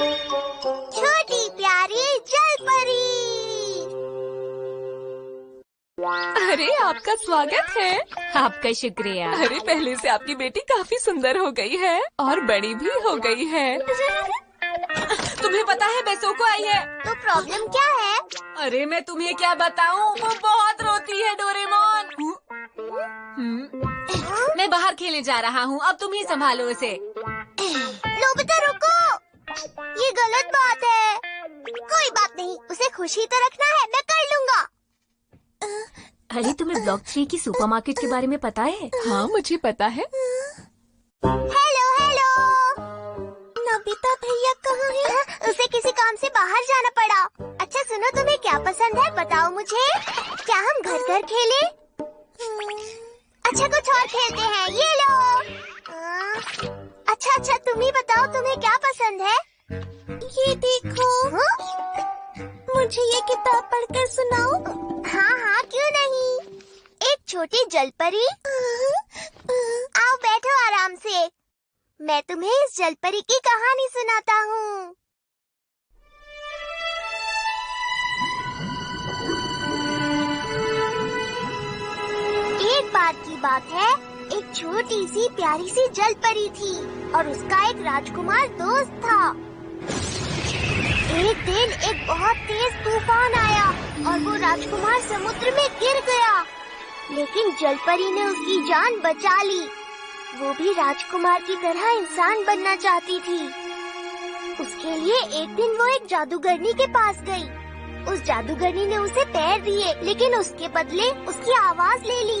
छोटी प्यारी जलपरी। अरे आपका स्वागत है। आपका शुक्रिया। अरे पहले से आपकी बेटी काफी सुंदर हो गई है और बड़ी भी हो गई है। तुम्हें पता है बेसोको आई है। तो प्रॉब्लम क्या है? अरे मैं तुम्हें क्या बताऊं, वो बहुत रोती है डोरेमोन। मैं बाहर खेलने जा रहा हूँ, अब तुम ही संभालो उसे। नोबिता रुको, ये गलत बात है। कोई बात नहीं, उसे खुशी तो रखना है, मैं कर लूँगा। अरे तुम्हें ब्लॉक 3 की सुपरमार्केट के बारे में पता है? हाँ मुझे पता है। हेलो हेलो, नोबिता भैया कहाँ हैं? उसे किसी काम से बाहर जाना पड़ा। अच्छा सुनो, तुम्हें क्या पसंद है बताओ मुझे। क्या हम घर घर खेलें? अच्छा कुछ और खेलते हैं, ये लो। अच्छा तुम ही बताओ तुम्हें क्या पसंद है। ये देखो। मुझे ये किताब पढ़कर सुनाओ। हाँ क्यों नहीं। एक छोटी जलपरी। आओ बैठो आराम से, मैं तुम्हें इस जलपरी की कहानी सुनाता हूँ। एक बार की बात है, एक छोटी सी प्यारी सी जलपरी थी और उसका एक राजकुमार दोस्त था। एक दिन एक बहुत तेज तूफान आया और वो राजकुमार समुद्र में गिर गया, लेकिन जलपरी ने उसकी जान बचा ली। वो भी राजकुमार की तरह इंसान बनना चाहती थी। उसके लिए एक दिन वो एक जादूगरनी के पास गई। उस जादूगरनी ने उसे पैर दिए, लेकिन उसके बदले उसकी आवाज ले ली।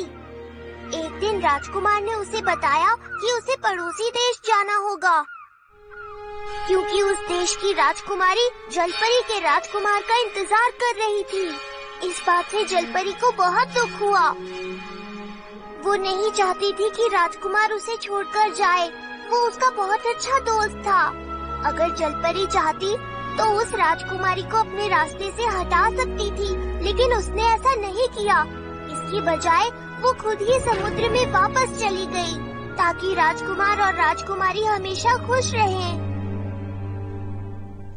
एक दिन राजकुमार ने उसे बताया कि उसे पड़ोसी देश जाना होगा, क्योंकि उस देश की राजकुमारी जलपरी के राजकुमार का इंतजार कर रही थी। इस बात से जलपरी को बहुत दुख हुआ। वो नहीं चाहती थी कि राजकुमार उसे छोड़कर जाए, वो उसका बहुत अच्छा दोस्त था। अगर जलपरी चाहती तो उस राजकुमारी को अपने रास्ते से हटा सकती थी, लेकिन उसने ऐसा नहीं किया। इसकी बजाय वो खुद ही समुद्र में वापस चली गई, ताकि राजकुमार और राजकुमारी हमेशा खुश रहें।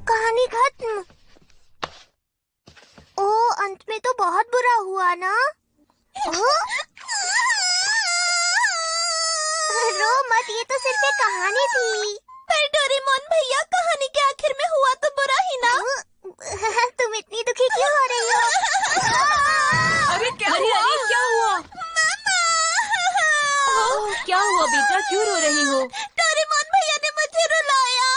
कहानी खत्म। ओह, अंत में तो बहुत बुरा हुआ ना। रो मत, ये तो सिर्फ एक कहानी थी। पर डोरेमोन भैया, कहानी के आखिर में हुआ तो बुरा ही ना। तुम इतनी दुखी क्यों हो रही हो? अरे क्या हुआ? क्या हुआ? क्या हुआ बेटा, क्यों रो रही हो? डोरेमोन भैया ने मुझे रुलाया।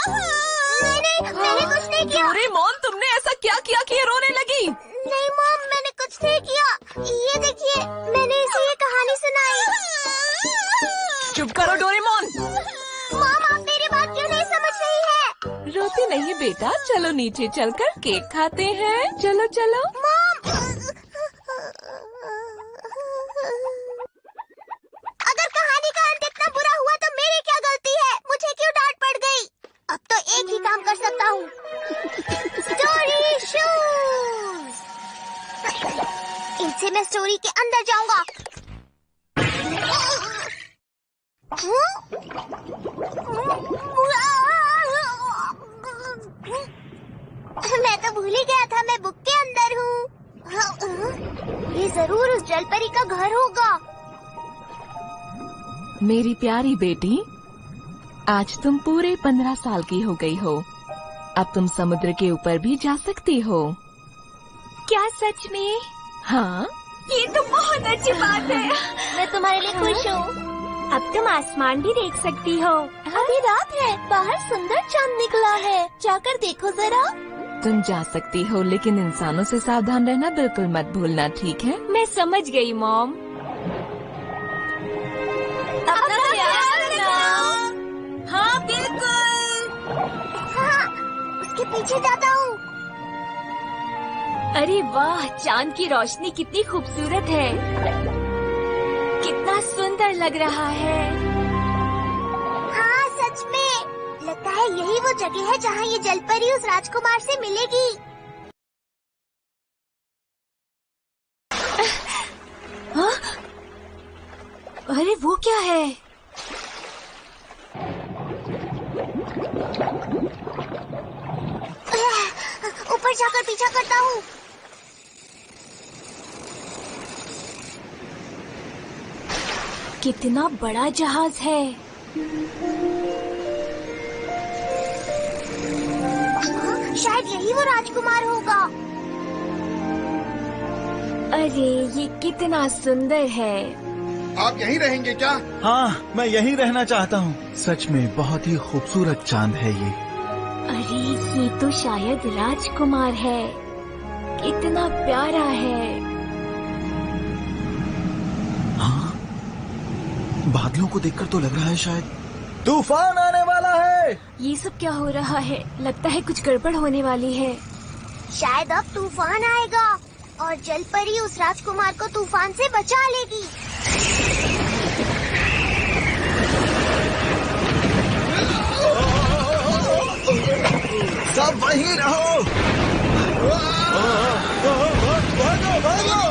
नहीं, मैंने कुछ नहीं किया। डोरेमोन, तुमने ऐसा क्या किया कि ये रोने लगी? नहीं मॉम, मैंने कुछ नहीं किया। ये देखिए, मैंने इसे ये कहानी सुनाई। चुप करो डोरेमोन। मॉम, आप मेरी बात क्यों नहीं समझ रही है? रोती नहीं बेटा, चलो नीचे चलकर केक खाते हैं। चलो चलो। मॉम, अगर कहानी का अंत इतना बुरा हुआ तो मेरी क्या गलती है? मुझे क्यों डांट पड़ गई? अब तो एक ही काम कर सकता हूँ। Story shoes. इनसे मैं स्टोरी के अंदर जाऊंगा। मैं तो भूल ही गया था मैं बुक के अंदर हूँ। ये जरूर उस जलपरी का घर होगा। मेरी प्यारी बेटी, आज तुम पूरे 15 साल की हो गई हो। अब तुम समुद्र के ऊपर भी जा सकती हो। क्या सच में? हाँ। ये तो बहुत अच्छी बात है। मैं तुम्हारे लिए खुश हूँ। अब तुम आसमान भी देख सकती हो। अभी रात है, बाहर सुंदर चांद निकला है, जाकर देखो जरा। तुम जा सकती हो, लेकिन इंसानों से सावधान रहना बिल्कुल मत भूलना, ठीक है? मैं समझ गई मॉम। अपना ख्याल रखना। हाँ बिल्कुल। हाँ, उसके पीछे जाता हूँ। अरे वाह, चांद की रोशनी कितनी खूबसूरत है। कितना सुंदर लग रहा है। हाँ सच में, लगता है यही वो जगह है जहाँ ये जलपरी उस राजकुमार से मिलेगी। हाँ? अरे वो क्या है? पीछा करता हूँ। कितना बड़ा जहाज है। शायद यही वो राजकुमार होगा। अरे ये कितना सुंदर है। आप यहीं रहेंगे क्या? हाँ, मैं यहीं रहना चाहता हूँ। सच में बहुत ही खूबसूरत चांद है ये। अरे ये तो शायद राजकुमार है। कितना प्यारा है। हाँ, बादलों को देखकर तो लग रहा है शायद तूफान आने वाला है। ये सब क्या हो रहा है? लगता है कुछ गड़बड़ होने वाली है। शायद अब तूफान आएगा और जलपरी उस राजकुमार को तूफान से बचा लेगी। सब वहीं रहो। भागो, भागो।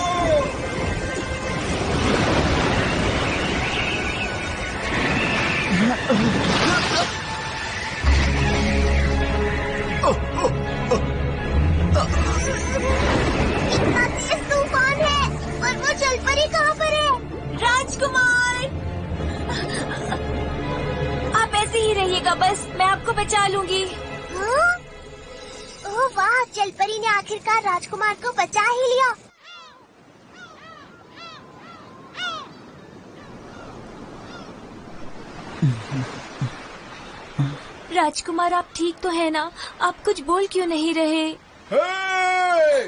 इतना तेज तूफान है और वो जलपरी कहाँ पर है? राजकुमार, आप ऐसे ही रहिएगा, बस मैं आपको बचा लूंगी। हाँ? ओह वाह, जलपरी ने आखिरकार राजकुमार को बचा ही लिया। राजकुमार, आप ठीक तो है ना? आप कुछ बोल क्यों नहीं रहे? हे!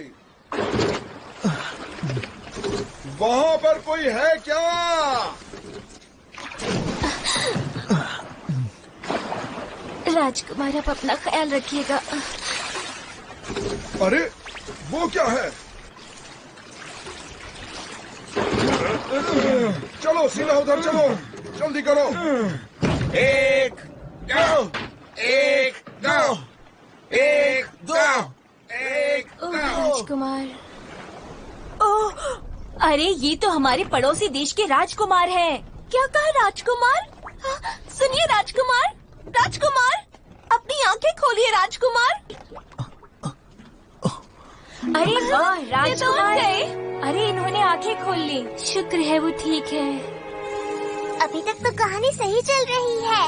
वहाँ पर कोई है क्या? राजकुमार, आप अपना ख्याल रखिएगा। अरे वो क्या है? चलो सीधा उधर चलो, जल्दी करो। एक दो, एक दो, एक दो, एक ओह दो। राजकुमार, ओह अरे ये तो हमारे पड़ोसी देश के राजकुमार हैं। क्या कहा राजकुमार? हाँ, सुनिए राजकुमार, राजकुमार अपनी आंखें खोलिए राजकुमार। अरे वाह राजकुमार, अरे इन्होंने आंखें खोल ली। शुक्र है वो ठीक है। अभी तक तो कहानी सही चल रही है।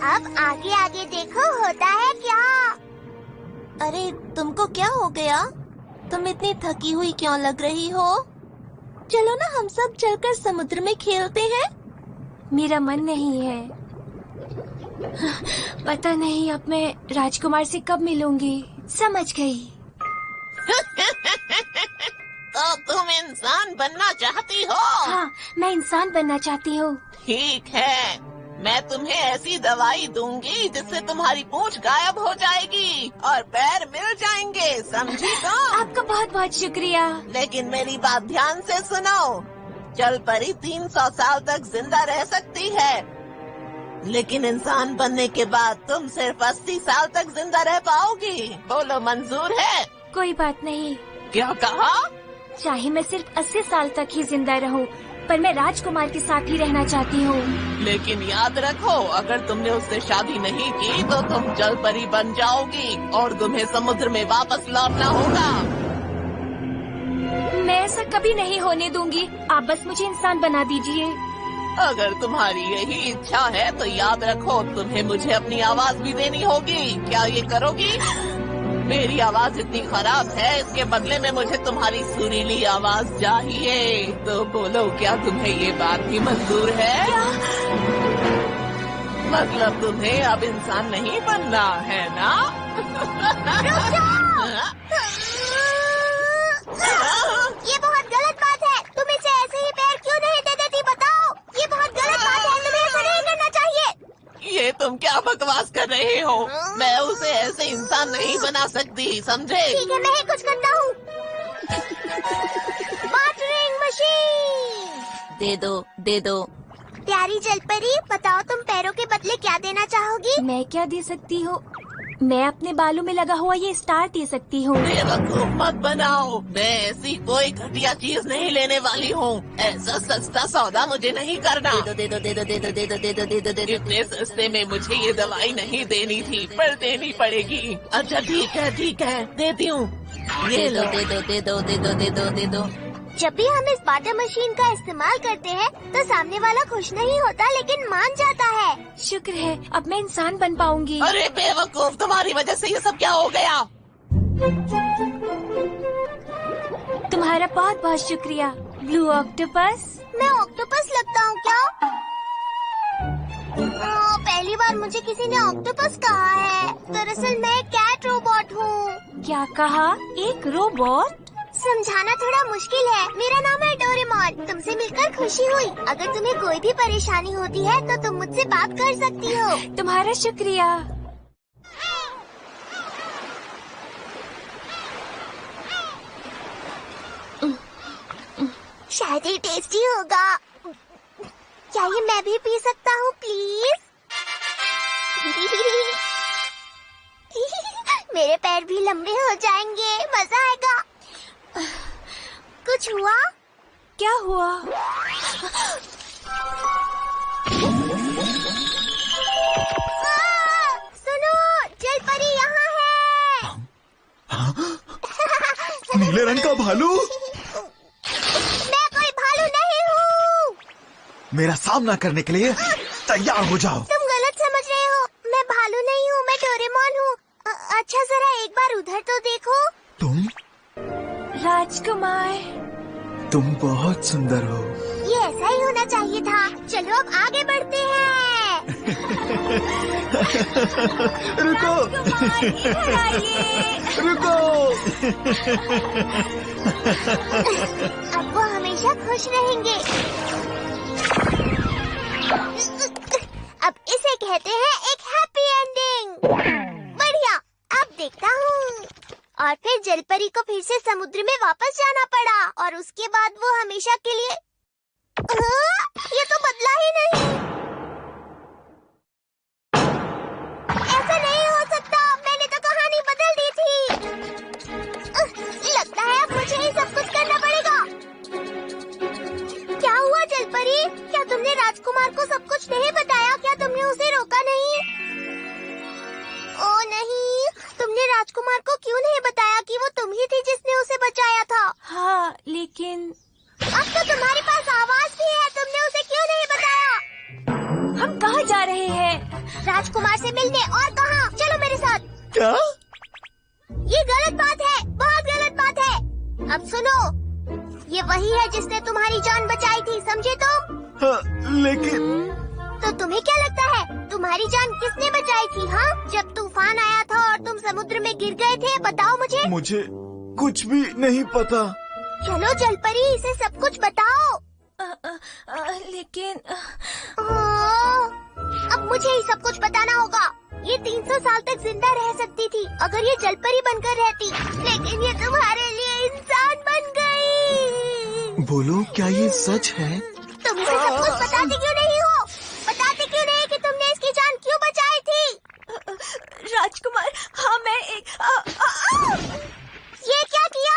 अब आगे आगे देखो होता है क्या। अरे तुमको क्या हो गया? तुम इतनी थकी हुई क्यों लग रही हो? चलो ना हम सब चलकर समुद्र में खेलते हैं। मेरा मन नहीं है। पता नहीं अब मैं राजकुमार से कब मिलूंगी। समझ गई। तो तुम इंसान बनना चाहती हो? हाँ, मैं इंसान बनना चाहती हूँ। ठीक है, मैं तुम्हें ऐसी दवाई दूंगी जिससे तुम्हारी पूंछ गायब हो जाएगी और पैर मिल जाएंगे, समझी तुम? आपका बहुत बहुत शुक्रिया। लेकिन मेरी बात ध्यान से सुनो। जलपरी 300 साल तक जिंदा रह सकती है, लेकिन इंसान बनने के बाद तुम सिर्फ 80 साल तक जिंदा रह पाओगी। बोलो मंजूर है? कोई बात नहीं। क्या कहा? चाहे मैं सिर्फ 80 साल तक ही जिंदा रहूं, पर मैं राजकुमार के साथ ही रहना चाहती हूँ। लेकिन याद रखो, अगर तुमने उससे शादी नहीं की तो तुम जलपरी बन जाओगी और तुम्हें समुद्र में वापस लौटना होगा। मैं ऐसा कभी नहीं होने दूंगी। आप बस मुझे इंसान बना दीजिए। अगर तुम्हारी यही इच्छा है तो याद रखो, तुम्हें मुझे अपनी आवाज भी देनी होगी। क्या ये करोगी? मेरी आवाज इतनी खराब है, इसके बदले में मुझे तुम्हारी सुरीली आवाज चाहिए। तो बोलो, क्या तुम्हें ये बात भी मंजूर है? मतलब तुम्हें अब इंसान नहीं बनना है ना? ये बहुत गलत बात है। तुम इसे ऐसे ही पैर क्यों नहीं दे देती, बताओ? ये बहुत गलत बात है, तुम्हें ऐसा नहीं करना चाहिए। ये तुम क्या बकवास कर रहे हो? मैं उसे ऐसे इंसान नहीं बना सकती, समझे? ठीक है, मैं ही कुछ करता हूँ। Watering machine. दे दो, दे दो। प्यारी जलपरी, बताओ तुम पैरों के बदले क्या देना चाहोगी? मैं क्या दे सकती हूँ? मैं अपने बालों में लगा हुआ ये स्टार दे सकती हूँ। बेवकूफ मत बनाओ, मैं ऐसी कोई घटिया चीज नहीं लेने वाली हूँ। ऐसा सस्ता सौदा मुझे नहीं करना। दे दो, दे दो, दे दो, दे दो, दे दो, दे दो, दे दो। इतने सस्ते में मुझे ये दवाई नहीं देनी थी, पर देनी पड़ेगी। अच्छा ठीक है, देती हूँ। ये लो, दे दो, दे दो, दे दो, दे दो, दे दो। जब भी हम इस वाटर मशीन का इस्तेमाल करते हैं तो सामने वाला खुश नहीं होता लेकिन मान जाता है। शुक्र है अब मैं इंसान बन पाऊंगी। अरे बेवकूफ, तुम्हारी वजह से ये सब क्या हो गया? तुम्हारा बहुत बहुत शुक्रिया ब्लू ऑक्टोपस। मैं ऑक्टोपस लगता हूँ क्या? पहली बार मुझे किसी ने ऑक्टोपस कहा है। दरअसल मैं एक कैट रोबोट हूँ। क्या कहा? एक रोबोट? समझाना थोड़ा मुश्किल है। मेरा नाम है डोरेमोन। तुमसे मिलकर खुशी हुई। अगर तुम्हें कोई भी परेशानी होती है तो तुम मुझसे बात कर सकती हो। तुम्हारा शुक्रिया। शायद ही टेस्टी होगा। क्या ये मैं भी पी सकता हूँ प्लीज? मेरे पैर भी लंबे हो जाएंगे। मजा आएगा। कुछ हुआ? क्या हुआ? सुनो, जल परी यहाँ है। नीले रंग का भालू। मैं कोई भालू नहीं हूँ। मेरा सामना करने के लिए तैयार हो जाओ। तुम गलत समझ रहे हो। मैं भालू नहीं हूँ, मैं डोरेमोन हूँ। अच्छा जरा एक बार उधर तो देखो। तुम राजकुमार। तुम बहुत सुंदर हो। ये ऐसा ही होना चाहिए था। चलो अब आगे बढ़ते हैं। रुको, राजकुमार इधर आइए। रुको। अब वो हमेशा खुश रहेंगे। अब इसे कहते हैं एक हैप्पी एंडिंग। बढ़िया, अब देखता हूँ। और फिर जलपरी को फिर से समुद्र में वापस जाना पड़ा और उसके बाद वो हमेशा के लिए ये तो बदला ही नहीं। ऐसा नहीं हो सकता। मैंने तो कहानी बदल दी थी। लगता है अब मुझे ही सब कुछ करना पड़ेगा। क्या हुआ जलपरी? क्या तुमने राजकुमार को सब कुछ नहीं बताया? क्या तुमने उसे रोका नहीं? ओ नहीं, तुमने राजकुमार को क्यों नहीं बताया कि वो तुम ही थी जिसने उसे बचाया था? हाँ लेकिन अब तो तुम्हारे पास आवाज भी है। तुमने उसे क्यों नहीं बताया? हम कहाँ जा रहे हैं? राजकुमार से मिलने। और कहाँ? चलो मेरे साथ। क्या? ये गलत बात है, बहुत गलत बात है। अब सुनो, ये वही है जिसने तुम्हारी जान बचाई थी, समझे तुम? हाँ, लेकिन तो तुम्हें क्या लगता है तुम्हारी जान किसने बचाई थी? हाँ, जब तूफान आया था और तुम समुद्र में गिर गए थे, बताओ मुझे कुछ भी नहीं पता। चलो जलपरी, इसे सब कुछ बताओ। लेकिन अब मुझे ही सब कुछ बताना होगा। ये 300 साल तक जिंदा रह सकती थी अगर ये जलपरी बनकर रहती, लेकिन ये तुम्हारे लिए इंसान बन गई। बोलो, क्या ये सच है? तुम इसे सब कुछ बताते क्यों नहीं हो? बताते क्यों नहीं कि तुमने इसकी जान क्यों बचाई थी? राजकुमार, हाँ मैं एक ये क्या किया?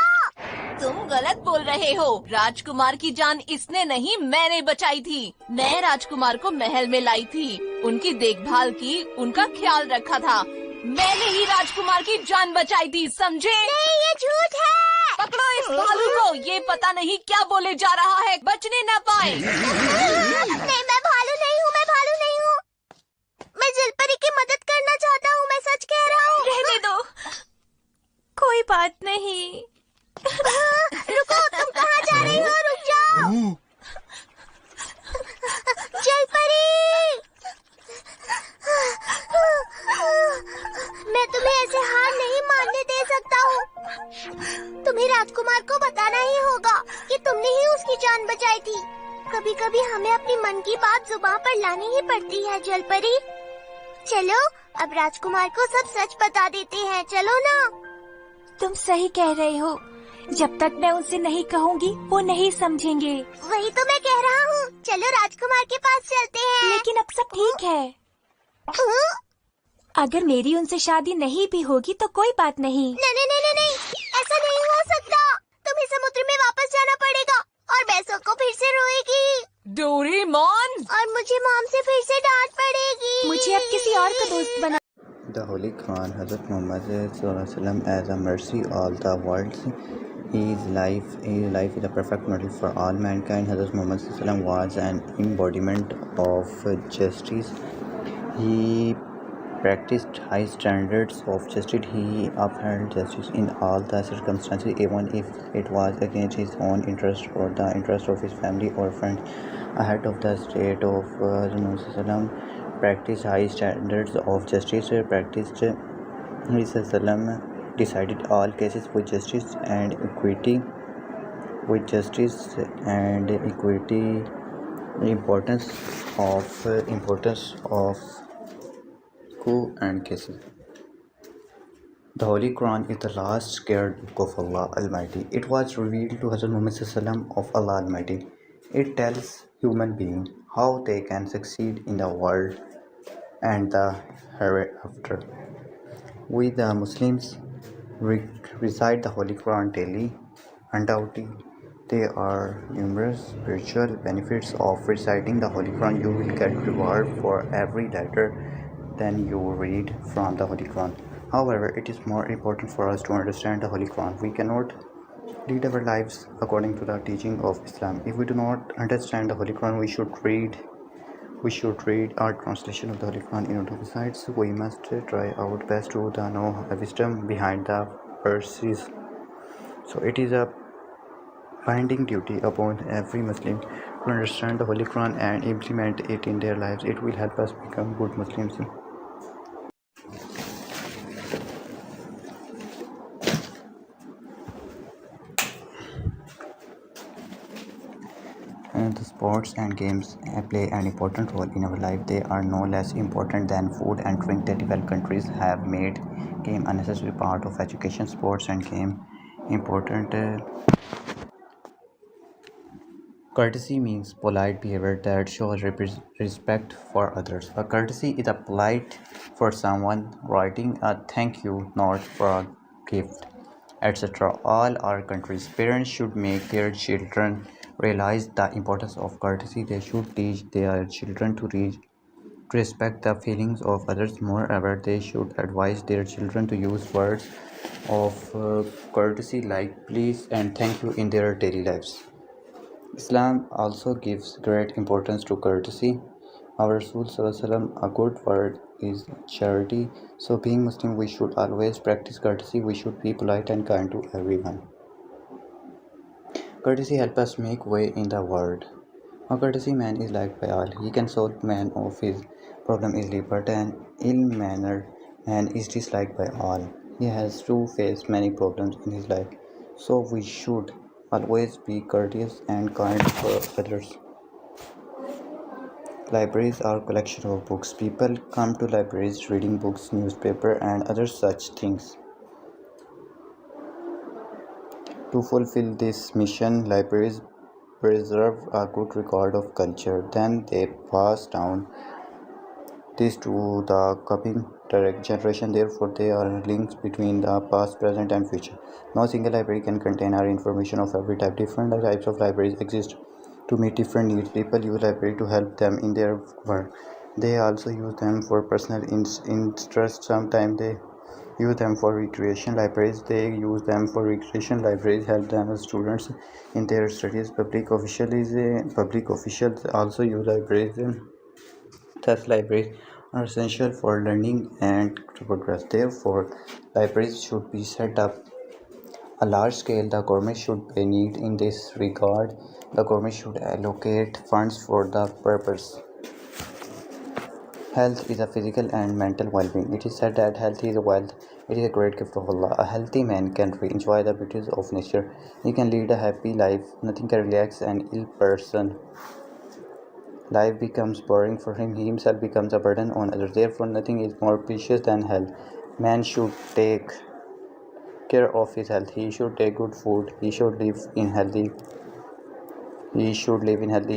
तुम गलत बोल रहे हो। राजकुमार की जान इसने नहीं, मैंने बचाई थी। मैं राजकुमार को महल में लाई थी, उनकी देखभाल की, उनका ख्याल रखा था। मैंने ही राजकुमार की जान बचाई थी, समझे? नहीं, ये झूठ है। पकड़ो इस भालू को। ये पता नहीं क्या बोले जा रहा है, बचने न पाए। नहीं, मैं भालू नहीं हूँ, मैं भालू नहीं हूँ। मैं जलपरी की मदद करना चाहता हूँ, मैं सच कह रहा हूँ। रहने दो, कोई बात नहीं। रुको, तुम कहाँ जा रही हो? रुक जाओ। जलपरी, मैं तुम्हें ऐसे हार नहीं मानने दे सकता हूँ। तुम्हें राजकुमार को बताना ही होगा कि तुमने ही उसकी जान बचाई थी। कभी कभी हमें अपनी मन की बात जुबान पर लानी ही पड़ती है जलपरी। चलो अब राजकुमार को सब सच बता देते हैं, चलो ना। तुम सही कह रहे हो, जब तक मैं उनसे नहीं कहूँगी वो नहीं समझेंगे। वही तो मैं कह रहा हूँ। चलो राजकुमार के पास चलते हैं। लेकिन अब सब ठीक है। अगर मेरी उनसे शादी नहीं भी होगी तो कोई बात नहीं। नहीं, ऐसा नहीं हो सकता। तुम्हें समुद्र में वापस जाना पड़ेगा और बैसो को फिर से रोएगी। डोरेमोन, और मुझे मॉम से फिर से डांट पड़ेगी। मुझे अब किसी और को दोस्त बना The Holy Quran, Hazrat Muhammad SAW as a mercy all the worlds. His life is a perfect model for all mankind. Hazrat Muhammad SAW was an embodiment of justice. He practiced high standards of justice. He upheld justice in all the circumstances, even if it was against his own interest or the interest of his family or friends. Ahead of the state of Muhammad practiced high standards of justice. Practiced Muhammad decided all cases with justice and equity. With justice and equity, the importance of coup and cases. The Holy Quran is the last sacred book of Allah Almighty. It was revealed to Hazrat Muhammad SAW of Allah Almighty. It tells human beings how they can succeed in the world and the hereafter. We the Muslims recite the Holy Quran daily. Undoubtedly, there are numerous spiritual benefits of reciting the Holy Quran. You will get reward for every letter than you read from the Holy Quran. However, it is more important for us to understand the Holy Quran. We cannot lead our lives according to the teaching of Islam. If we do not understand the Holy Quran, we should read our translation of the Holy Quran in order. Besides, we must try our best to know the wisdom behind the verses. So it is a binding duty upon every Muslim to understand the Holy Quran and implement it in their lives. It will help us become good Muslims. The sports and games play an important role in our life. They are no less important than food and drink. The developed countries have made game a necessary part of education. Sports and game important. Courtesy means polite behavior that shows respect for others. A courtesy is a polite for someone writing a thank you note for a gift, etc. All our countries' parents should make their children realize the importance of courtesy. They should teach their children to respect the feelings of others. Moreover, they should advise their children to use words of courtesy like please and thank you in their daily lives. Islam also gives great importance to courtesy. Our Rasul Sallallahu a good word is charity. So being Muslim, we should always practice courtesy. We should be polite and kind to everyone. Courtesy helps us make way in the world. A courtesy man is liked by all. He can solve man of his problem easily, but an ill-mannered man is disliked by all. He has to face many problems in his life. So we should always be courteous and kind for others. Libraries are collection of books. People come to libraries reading books, newspaper and other such things. To fulfill this mission, libraries preserve a good record of culture. Then they pass down this to the coming generation. Therefore, there are links between the past, present, and future. No single library can contain our information of every type. Different types of libraries exist to meet different needs. People use library to help them in their work. They also use them for personal interest. Sometimes they use them for recreation. Libraries help them as students in their studies. Public officials also use libraries. Thus, libraries are essential for learning and progress. Therefore, libraries should be set up a large scale. The government should pay need in this regard. The government should allocate funds for the purpose. Health is a physical and mental well-being. It is said that health is wealth. It is a great gift of Allah. A healthy man can enjoy the beauties of nature. He can lead a happy life. Nothing can relax an ill person. Life becomes boring for him. He himself becomes a burden on others. Therefore, nothing is more precious than health. Man should take care of his health. He should take good food. He should live in healthy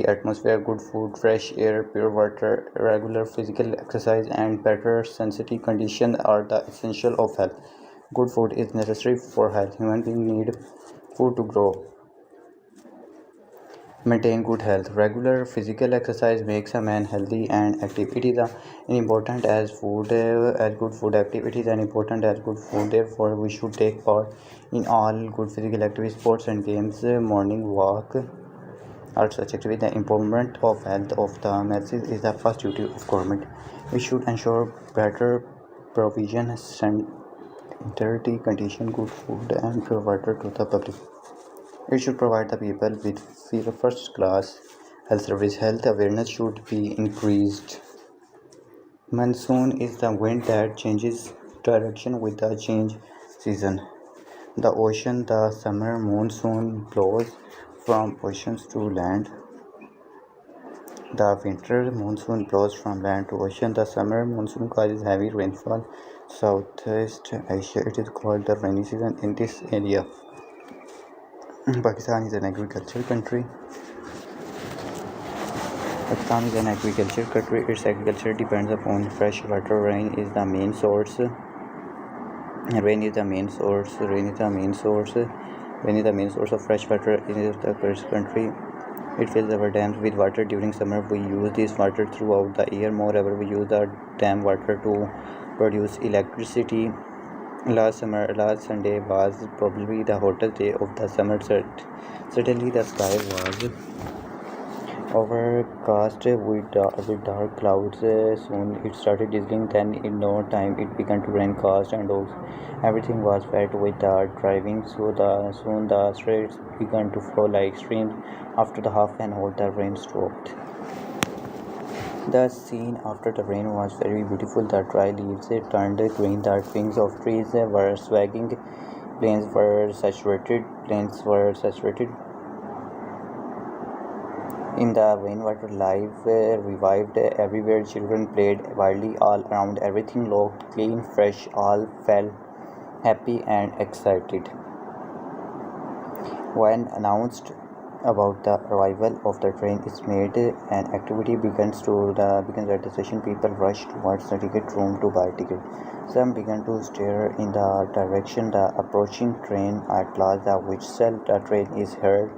atmosphere. Good food, fresh air, pure water, regular physical exercise, and better sensitive conditions are the essential of health. Good food is necessary for health. Human beings need food to grow. Maintain good health. Regular physical exercise makes a man healthy and active. It is important as food, as good food. Activities and important as good food. Therefore, we should take part in all good physical activities, sports and games. Morning walk are such activities. The improvement of health of the masses is the first duty of government. We should ensure better provision, sanitary condition, good food, and pure water to the public. It should provide the people with first class health service. Health awareness should be increased. Monsoon is the wind that changes direction with the change season. The ocean, the summer monsoon blows from oceans to land. The winter monsoon blows from land to ocean. The summer monsoon causes heavy rainfall. Southeast Asia, it is called the rainy season in this area. Pakistan is an agricultural country. Pakistan is an agricultural country. Its agriculture depends upon fresh water. Rain is the main source. Rain is the main source. Rain is the main source. Rain is the main source of fresh water in the country. It fills our dams with water. During summer, we use this water throughout the year. Moreover, we use the dam water to produce electricity. Last Sunday was probably the hottest day of the summer. Certainly, the sky was overcast with dark clouds. Soon it started drizzling. Then, in no time, it began to rain cast and everything was wet with the driving. Soon the streets began to flow like streams. After the half an hour, the rain stopped. The scene after the rain was very beautiful. The dry leaves turned green. The twigs of trees were swagging. Plains were saturated. In the rainwater, life revived everywhere. Children played wildly all around. Everything looked clean, fresh. All felt happy and excited. When announced about the arrival of the train is made, an activity begins at the station. People rush towards the ticket room to buy ticket. Some began to stare in the direction the approaching train. At last, the whistle the train is heard.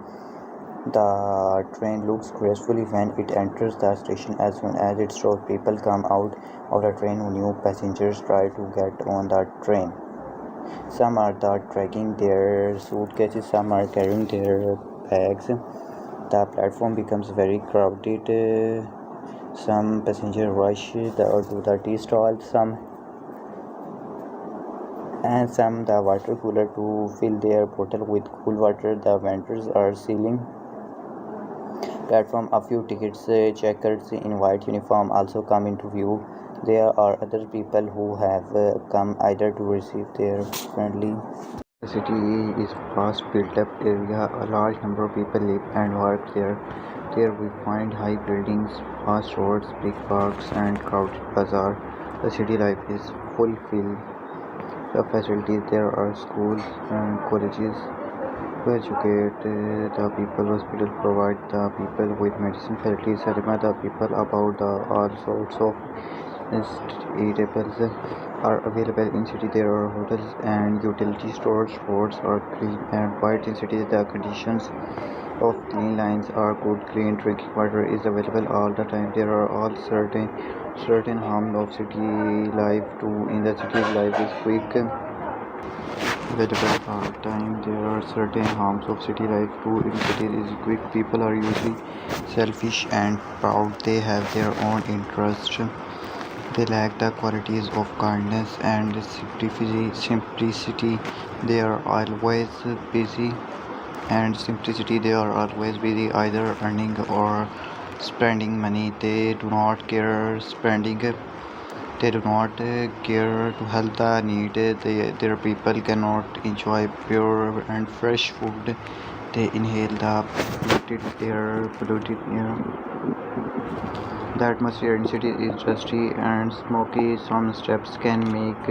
The train looks gracefully when it enters the station. As soon as it stops, people come out of the train. New passengers try to get on the train. Some are dragging their suitcases, some are carrying their bags. The platform becomes very crowded. Some passengers rush to the tea stall, some the water cooler to fill their bottle with cool water. The vendors are selling platform. A few tickets checkers in white uniform also come into view. There are other people who have come either to receive their friendly. The city is fast built up area. A large number of people live and work there. There we find high buildings, fast roads, big parks and crowded bazaar. The city life is fulfilled. The facilities there are schools and colleges to educate the people. Hospital provide the people with medicine facilities. Cinema the people about all sorts of eatables are available in city. There are hotels and utility stores. Roads are clean and white in cities. The conditions of clean lines are good. Clean drinking water is available all the time. There are all certain harms of city life too. In the city life is quick available all the time. There are certain harms of city life too. In cities is quick. People are usually selfish and proud. They have their own interests. They lack the qualities of kindness and simplicity. They are always busy. And simplicity, they are always busy either earning or spending money. They do not care spending. They do not care to help the needy. Their people cannot enjoy pure and fresh food. They inhale the polluted air. The atmosphere in cities is dusty and smoky. Some steps can make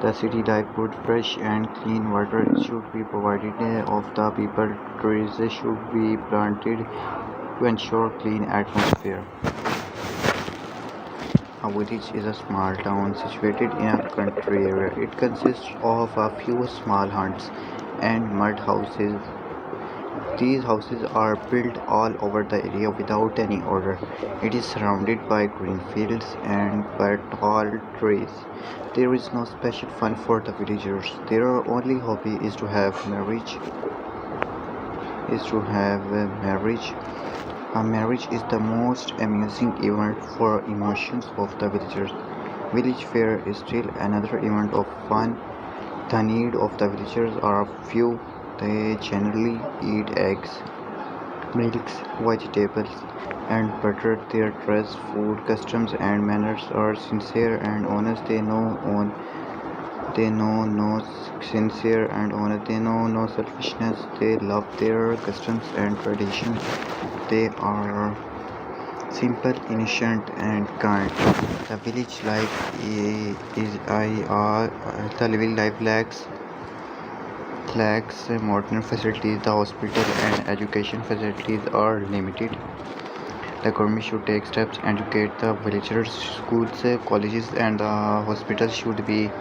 the city life good. Fresh and clean water should be provided of the people. Trees should be planted to ensure clean atmosphere. A village is a small town situated in a country area. It consists of a few small huts and mud houses. These houses are built all over the area without any order. It is surrounded by green fields and by tall trees. There is no special fun for the villagers. Their only hobby is to have marriage. A marriage is the most amusing event for emotions of the villagers. Village fair is still another event of fun. The need of the villagers are few. They generally eat eggs, milks, vegetables, and butter. Their dress, food, customs, and manners are sincere and honest. They know no sincere and honest. They know no selfishness. They love their customs and traditions. They are simple, innocent, and kind. The village life lacks modern facilities. The hospital and education facilities are limited. The government should take steps and educate the villagers. Schools, colleges, and the hospitals should be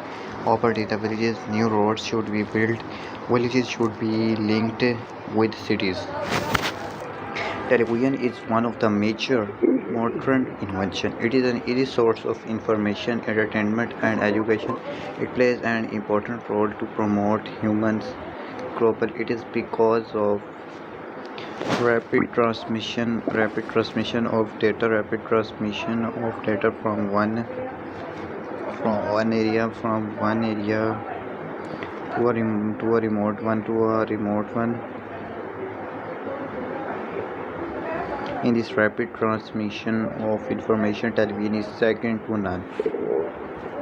opened in the villages. New roads should be built. Villages should be linked with cities. Television is one of the major modern inventions. It is a source of information, entertainment, and education. It plays an important role to promote humans global. It is because of rapid transmission of data from one area to a remote one. In this rapid transmission of information, television is second to none.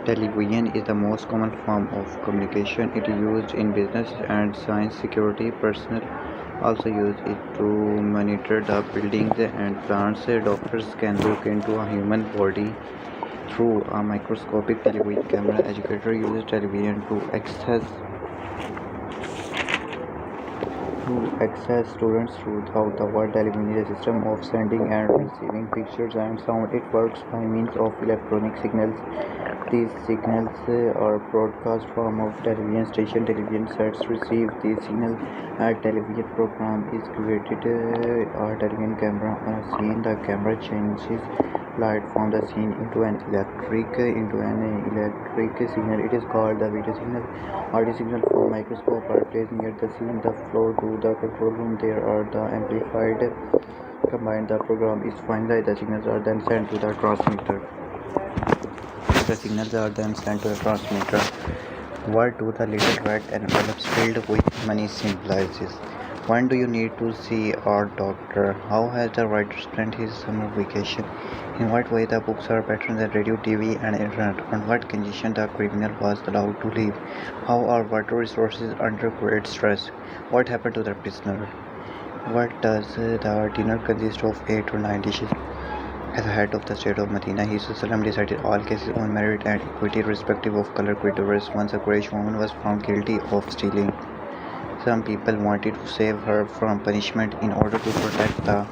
Television is the most common form of communication. It is used in business and science. Security personnel also use it to monitor the buildings and plants. Doctors can look into a human body through a microscopic television camera. Educators use television to access students throughout the world. Television is a system of sending and receiving pictures and sound. It works by means of electronic signals. These signals are broadcast from a television station. Television sets receive these signals. A television program is created. A television camera on a scene. The camera changes light from the scene into an electric signal. It is called the video signal. Audio signal from microscope are placed near the scene. The flow to the control room. There are the amplified. Combined, the program is finalized. The signals are then sent to the transmitter. What do the little red envelopes filled with money symbolizes? When do you need to see our doctor? How has the writer spent his summer vacation? In what way the books are better than radio, TV, and internet? On what condition the criminal was allowed to leave? How are water resources under great stress? What happened to the prisoner? What does the dinner consist of? 8 or 9 dishes? As the head of the state of Medina, he decided all cases on merit and equity, irrespective of color, creed, or race. Once a Quraysh woman was found guilty of stealing. Some people wanted to save her from punishment in order to protect the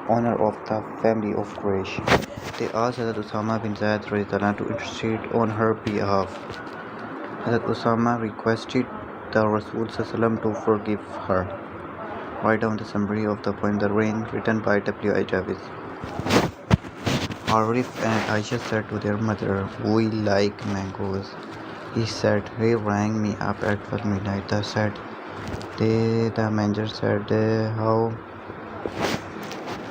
honor of the family of Quraysh. They asked Hazrat Usama bin Zaid to intercede on her behalf. Hazrat Usama requested the Rasul to forgive her. Write down the summary of the poem The Rain, written by W.I. Davis. Arif and Aisha said to their mother, "We like mangoes." He said, "He rang me up at 12 midnight."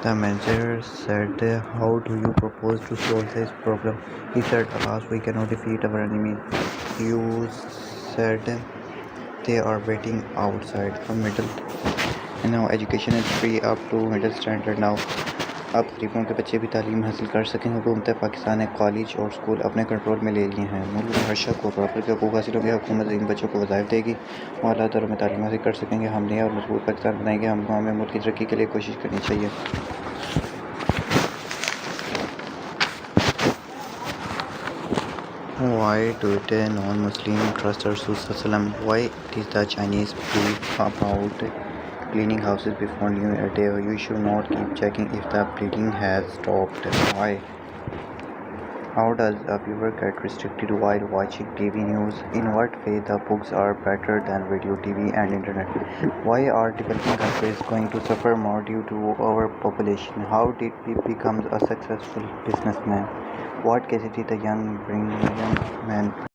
The manager said, "How do you propose to solve this problem?" He said, "Alas, we cannot defeat our enemy." You said, "They are waiting outside." Now education is free up to middle standard now. अब गरीबों के बच्चे भी तालीम हासिल कर सकें। हुकूमत पाकिस्तान ने कॉलेज और स्कूल अपने कंट्रोल में ले लिए हैं। मुल्क में हर शख्स को बराबर के हकूक़ हासिल होंगे। हुकूमत इन बच्चों को वज़ाइफ देगी और अल्लाह ताला में तालीम हासिल कर सकेंगे। हम नया और मजबूत पाकिस्तान बनाएंगे। हमें मुल्क की तरक्की के लिए कोशिश करनी चाहिए। Why do the non-Muslim trust Rasul? Why did the Chinese believe about cleaning houses before New Year Day? You should not keep checking if the bleeding has stopped. Why? How does a viewer get restricted while watching TV news? In what way the books are better than radio, TV and internet? Why are developing countries going to suffer more due to overpopulation? How did he become a successful businessman? What quality the young brilliant man